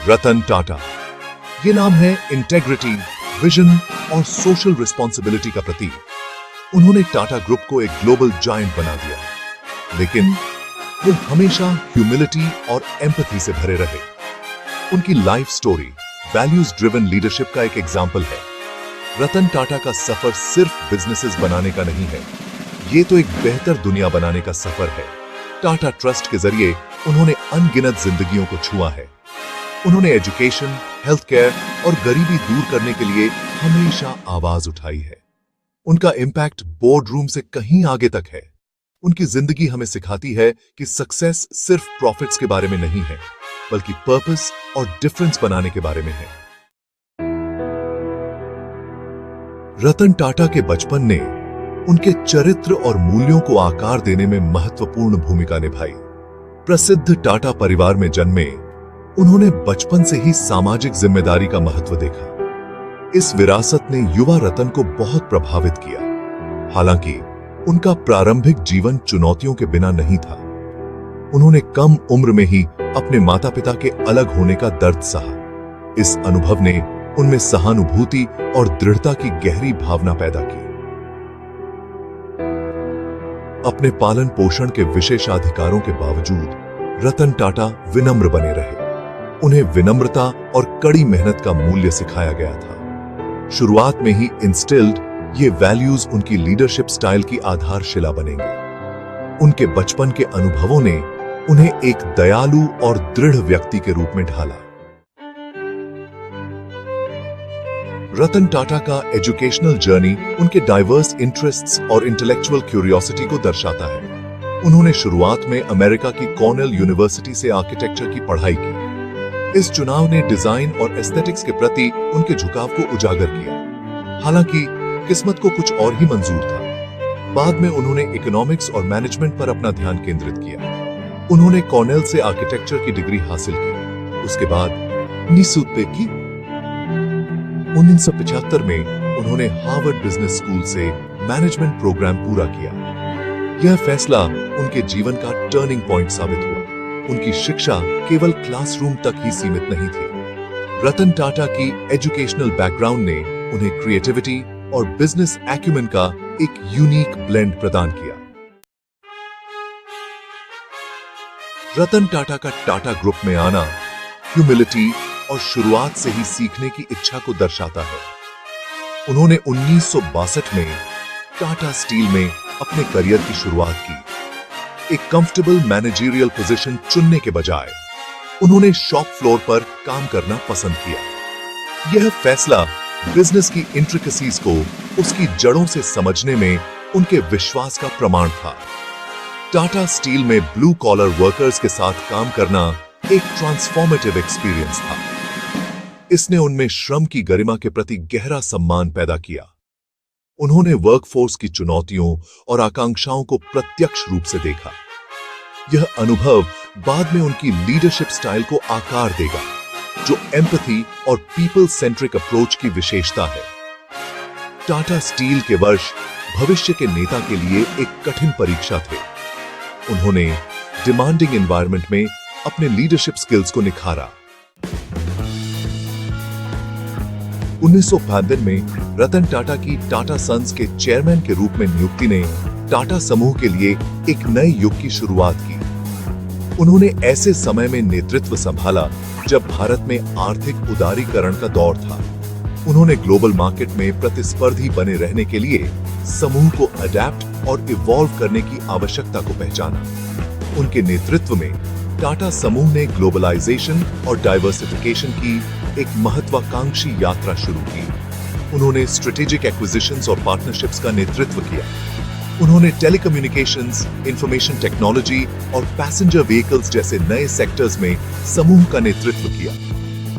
रतन टाटा। ये नाम है इंटेग्रिटी, विजन और सोशल रिस्पॉन्सिबिलिटी का प्रतीक। उन्होंने टाटा ग्रुप को एक ग्लोबल जायंट बना दिया, लेकिन वो हमेशा ह्यूमिलिटी और एम्पैथी से भरे रहे। उनकी life story values driven leadership का एक एग्जाम्पल है। रतन टाटा का सफर सिर्फ बिजनेसेस बनाने का नहीं है, ये तो एक बेहतर दुनिया बनाने का सफर है। टाटा ट्रस्ट के जरिए उन्होंने अनगिनत जिंदगियों को छुआ है। उन्होंने एजुकेशन, हेल्थ केयर और गरीबी दूर करने के लिए हमेशा आवाज उठाई है। उनका इंपैक्ट बोर्ड रूम से कहीं आगे तक है। उनकी जिंदगी हमें सिखाती है कि सक्सेस सिर्फ प्रॉफिट्स के बारे में नहीं है, बल्कि पर्पस और डिफरेंस बनाने के बारे में है। रतन टाटा के बचपन ने उनके चरित्र और मूल्यों को आकार देने में महत्वपूर्ण भूमिका निभाई। प्रसिद्ध टाटा परिवार में जन्मे, उन्होंने बचपन से ही सामाजिक जिम्मेदारी का महत्व देखा। इस विरासत ने युवा रतन को बहुत प्रभावित किया। हालांकि उनका प्रारंभिक जीवन चुनौतियों के बिना नहीं था। उन्होंने कम उम्र में ही अपने माता पिता के अलग होने का दर्द सहा। इस अनुभव ने उनमें सहानुभूति और दृढ़ता की गहरी भावना पैदा की। अपने पालन पोषण के विशेषाधिकारों के बावजूद रतन टाटा विनम्र बने रहे। उन्हें विनम्रता और कड़ी मेहनत का मूल्य सिखाया गया था। शुरुआत में ही इंस्टिल्ड ये वैल्यूज उनकी लीडरशिप स्टाइल की आधारशिला बनेंगे। उनके बचपन के अनुभवों ने उन्हें एक दयालु और दृढ़ व्यक्ति के रूप में ढाला। रतन टाटा का एजुकेशनल जर्नी उनके डाइवर्स इंटरेस्ट्स और इंटेलेक्चुअल क्यूरियोसिटी को दर्शाता है। उन्होंने शुरुआत में अमेरिका की कॉर्नेल यूनिवर्सिटी से आर्किटेक्चर की पढ़ाई की। इस चुनाव ने डिजाइन और एस्थेटिक्स के प्रति उनके झुकाव को उजागर किया। हालांकि किस्मत को कुछ और ही मंजूर था। बाद में उन्होंने इकोनॉमिक्स और मैनेजमेंट पर अपना ध्यान केंद्रित किया। उन्होंने कॉर्नेल से आर्किटेक्चर की डिग्री हासिल की। उसके बाद 1975 में उन्होंने हार्वर्ड बिजनेस स्कूल से मैनेजमेंट प्रोग्राम पूरा किया। यह फैसला उनके जीवन का टर्निंग पॉइंट साबित हुआ। उनकी शिक्षा केवल क्लासरूम तक ही सीमित नहीं थी। रतन टाटा की एजुकेशनल बैकग्राउंड ने उन्हें क्रिएटिविटी और बिजनेस एक्यूमेन का एक यूनिक ब्लेंड प्रदान किया। रतन टाटा का टाटा ग्रुप में आना ह्यूमिलिटी और शुरुआत से ही सीखने की इच्छा को दर्शाता है। उन्होंने 1962 में टाटा स्टील में अपने करियर की शुरुआत की। एक कंफर्टेबल मैनेजरियल पोजीशन चुनने के बजाय उन्होंने शॉप फ्लोर पर काम करना पसंद किया। यह फैसला बिजनेस की इंट्रिकेसीज को उसकी जड़ों से समझने में उनके विश्वास का प्रमाण था। टाटा स्टील में ब्लू कॉलर वर्कर्स के साथ काम करना एक ट्रांसफॉर्मेटिव एक्सपीरियंस था। इसने उनमें श्रम की गरिमा के प्रति गहरा सम्मान पैदा किया। उन्होंने वर्कफोर्स की चुनौतियों और आकांक्षाओं को प्रत्यक्ष रूप से देखा। यह अनुभव बाद में उनकी लीडरशिप स्टाइल को आकार देगा, जो एम्पैथी और पीपल सेंट्रिक अप्रोच की विशेषता है। टाटा स्टील के वर्ष भविष्य के नेता के लिए एक कठिन परीक्षा थे। उन्होंने डिमांडिंग एनवायरनमेंट में अपने लीडरशिप स्किल्स को निखारा। 1992 में रतन टाटा की टाटा सन्स के चेयरमैन के रूप में नियुक्ति ने टाटा समूह के लिए एक नए युग की शुरुआत की। उन्होंने ऐसे समय में नेतृत्व संभाला जब भारत में आर्थिक उदारीकरण का दौर था। उन्होंने ग्लोबल मार्केट में प्रतिस्पर्धी बने रहने के लिए समूह को अडैप्ट और इवॉल्व करने की आवश्यकता को पहचाना। उनके नेतृत्व में टाटा समूह ने ग्लोबलाइजेशन और डाइवर्सिफिकेशन की एक महत्वाकांक्षी यात्रा शुरू की। उन्होंने स्ट्रेटेजिक एक्विजिशंस और पार्टनरशिप्स का नेतृत्व किया। उन्होंने टेलीकम्युनिकेशंस, इंफॉर्मेशन टेक्नोलॉजी और पैसेंजर व्हीकल्स जैसे नए सेक्टर्स में समूह का नेतृत्व किया।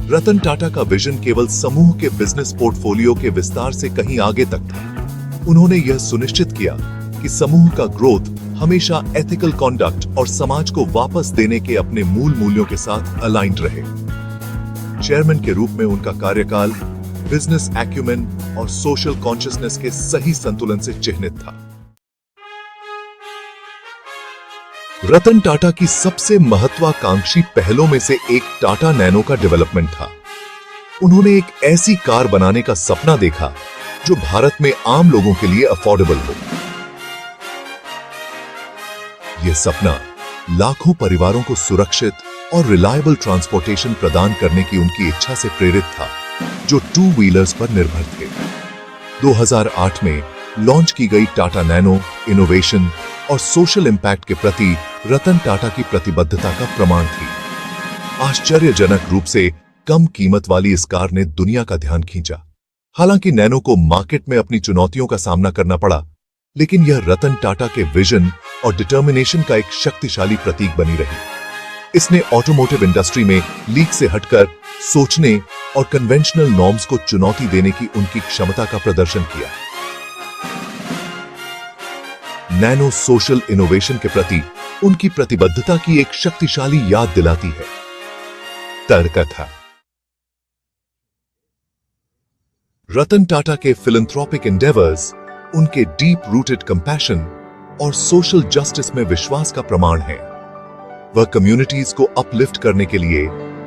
रतन टाटा का विजन केवल समूह के बिजनेस पोर्टफोलियो के विस्तार से कहीं आगे तक था। उन्होंने यह सुनिश्चित किया कि समूह का ग्रोथ हमेशा एथिकल कॉन्डक्ट और समाज को वापस देने के अपने मूल मूल्यों के साथ अलाइंड रहे। चेयरमैन के रूप में उनका कार्यकाल बिजनेस एक्यूमेन और सोशल कॉन्शियसनेस के सही संतुलन से चिह्नित था। रतन टाटा की सबसे महत्वाकांक्षी पहलों में से एक टाटा नैनो का डेवलपमेंट था। उन्होंने एक ऐसी कार बनाने का सपना देखा जो भारत में आम लोगों के लिए अफोर्डेबल हो। यह सपना लाखों परिवारों को सुरक्षित और रिलायबल ट्रांसपोर्टेशन प्रदान करने की उनकी इच्छा से प्रेरित था, जो टू व्हीलर्स पर निर्भर थे। 2008 में लॉन्च की गई टाटा नैनो इनोवेशन और सोशल इम्पैक्ट के प्रति रतन टाटा की प्रतिबद्धता का प्रमाण थी। आश्चर्यजनक रूप से कम कीमत वाली इस कार ने दुनिया का ध्यान खींचा। हालांकि नैनो को मार्केट में अपनी चुनौतियों का सामना करना पड़ा, लेकिन यह रतन टाटा के विजन और डिटर्मिनेशन का एक शक्तिशाली प्रतीक बनी रही। इसने ऑटोमोटिव इंडस्ट्री में लीक से हटकर सोचने और कन्वेंशनल नॉर्म्स को चुनौती देने की उनकी क्षमता का प्रदर्शन किया। नैनो सोशल इनोवेशन के प्रति उनकी प्रतिबद्धता की एक शक्तिशाली याद दिलाती है। तर्ककथा। रतन टाटा के फिलैंथ्रोपिक एंडेवर्स उनके डीप रूटेड कंपैशन और सोशल जस्टिस में विश्वास का प्रमाण है। वह कम्युनिटीज को अपलिफ्ट करने के लिए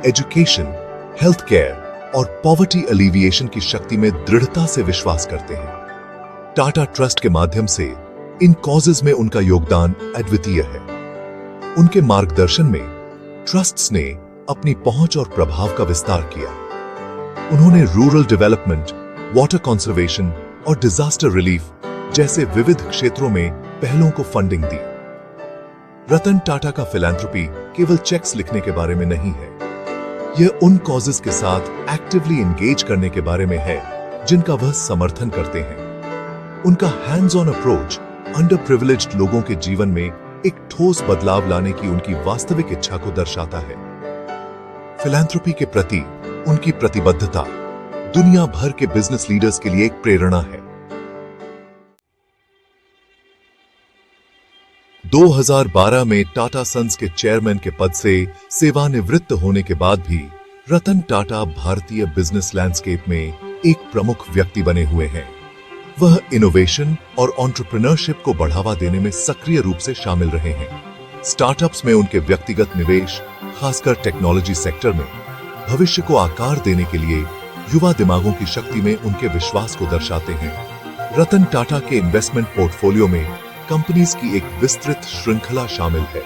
एजुकेशन, हेल्थ केयर और पॉवर्टी एलिविएशन की शक्ति में दृढ़ता से विश्वास करते हैं। टाटा ट्रस्ट के माध्यम से इन कॉजेज में उनका योगदान अद्वितीय है। उनके मार्गदर्शन में ट्रस्ट्स ने अपनी पहुंच और प्रभाव का विस्तार किया। उन्होंने रूरल डेवलपमेंट, वाटर कंजर्वेशन और डिजास्टर रिलीफ जैसे विविध क्षेत्रों में पहलों को फंडिंग दी। रतन टाटा का फिलैंथ्रोपी केवल चेक्स लिखने के बारे में नहीं है, यह उन कॉजेज के साथ एक्टिवली एंगेज करने के बारे में है जिनका वह समर्थन करते हैं। उनका hands on approach under privileged लोगों के जीवन में एक ठोस बदलाव लाने की उनकी वास्तविक इच्छा को दर्शाता है। फिलैंथ्रोपी के प्रति उनकी प्रतिबद्धता दुनिया भर के बिजनेस लीडर्स के लिए एक प्रेरणा है। 2012 में टाटा सन्स के चेयरमैन के पद से सेवानिवृत्त होने के बाद भी रतन टाटा भारतीय बिजनेस लैंडस्केप में एक प्रमुख व्यक्ति बने हुए हैं। वह इनोवेशन और एंटरप्रेन्योरशिप को बढ़ावा देने में सक्रिय रूप से शामिल रहे हैं। स्टार्टअप्स में उनके व्यक्तिगत निवेश, खासकर टेक्नोलॉजी सेक्टर में, भविष्य को आकार देने के लिए युवा दिमागों की शक्ति में उनके विश्वास को दर्शाते हैं। रतन टाटा के इन्वेस्टमेंट पोर्टफोलियो में कंपनीज की एक विस्तृत श्रृंखला शामिल है।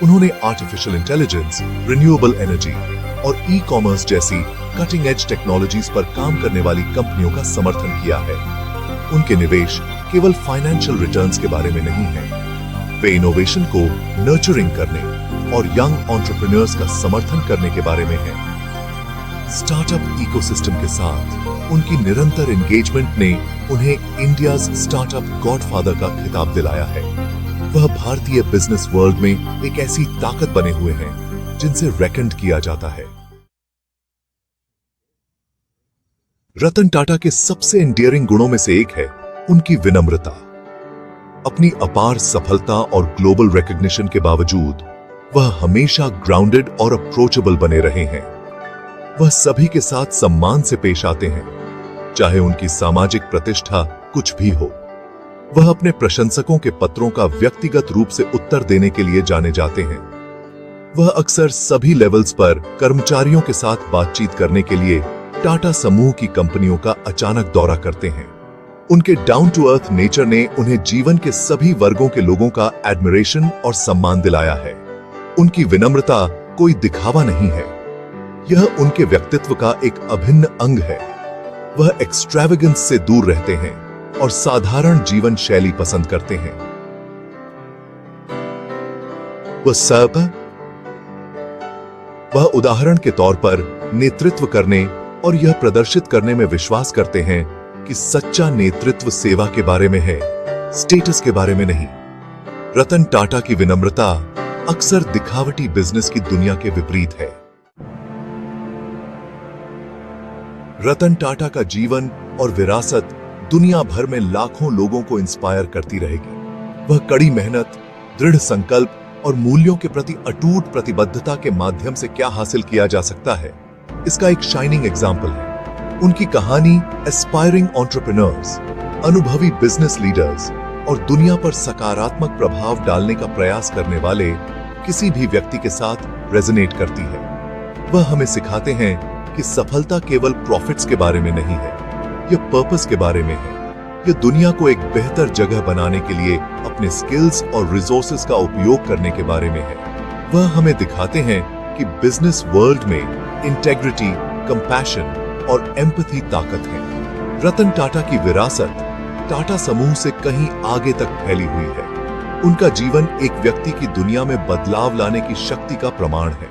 उन्होंने आर्टिफिशियल इंटेलिजेंस, रिन्यूएबल एनर्जी और ई कॉमर्स जैसी कटिंग एज टेक्नोलॉजीज पर काम करने वाली कंपनियों का समर्थन किया है। उनके निवेश केवल फाइनेंशियल रिटर्न्स के बारे में नहीं है, वे इनोवेशन को नर्चरिंग करने और यंग एंटरप्रेन्योर्स का समर्थन करने के बारे में है। स्टार्टअप इकोसिस्टम के साथ उनकी निरंतर एंगेजमेंट ने उन्हें इंडियाज स्टार्टअप गॉडफादर का खिताब दिलाया है। वह भारतीय बिजनेस वर्ल्ड में एक ऐसी ताकत बने हुए हैं जिनसे रेकन्ड किया जाता है। रतन टाटा के सबसे एंडियरिंग गुणों में से एक है उनकी विनम्रता। अपनी अपार सफलता और ग्लोबल रिकॉग्निशन के बावजूद वह हमेशा ग्राउंडेड और अप्रोचेबल बने रहे हैं। वह सभी के साथ सम्मान से पेश आते हैं, चाहे उनकी सामाजिक प्रतिष्ठा कुछ भी हो। वह अपने प्रशंसकों के पत्रों का व्यक्तिगत रूप से उत्तर देने के लिए जाने जाते हैं। वह अक्सर सभी लेवल्स पर कर्मचारियों के साथ बातचीत करने के लिए टाटा समूह की कंपनियों का अचानक दौरा करते हैं। उनके डाउन टू अर्थ नेचर ने उन्हें जीवन के सभी वर्गों के लोगों का एडमिरेशन और सम्मान दिलाया है। उनकी विनम्रता कोई दिखावा नहीं है, यह उनके व्यक्तित्व का एक अभिन्न अंग है। वह एक्सट्रावेगेंस से दूर रहते हैं और साधारण जीवन शैली पसंद करते हैं। वह उदाहरण के तौर पर नेतृत्व करने और यह प्रदर्शित करने में विश्वास करते हैं कि सच्चा नेतृत्व सेवा के बारे में है, स्टेटस के बारे में नहीं। रतन टाटा की विनम्रता अक्सर दिखावटी बिजनेस की दुनिया के विपरीत है। रतन टाटा का जीवन और विरासत दुनिया भर में लाखों लोगों को इंस्पायर करती रहेगी। वह कड़ी मेहनत, दृढ़ संकल्प और मूल्यों के प्रति अटूट प्रतिबद्धता के माध्यम से क्या हासिल किया जा सकता है, इसका एक शाइनिंग एग्जाम्पल है। उनकी कहानी एस्पायरिंग एंटरप्रेन्योर्स, अनुभवी बिजनेस लीडर्स और दुनिया पर सकारात्मक प्रभाव डालने का प्रयास करने वाले किसी भी व्यक्ति के साथ रेजोनेट करती है। वह हमें सिखाते हैं कि सफलता केवल प्रॉफिट्स के बारे में नहीं है, यह पर्पस के बारे में है। यह दुनिया को एक बेहतर जगह बनाने के लिए अपने स्किल्स और रिसोर्सेज का उपयोग करने के बारे में है। वह हमें दिखाते हैं कि बिजनेस वर्ल्ड में इंटेग्रिटी, कंपैशन और एम्पैथी ताकत है। रतन टाटा की विरासत टाटा समूह से कहीं आगे तक फैली हुई है। उनका जीवन एक व्यक्ति की दुनिया में बदलाव लाने की शक्ति का प्रमाण है।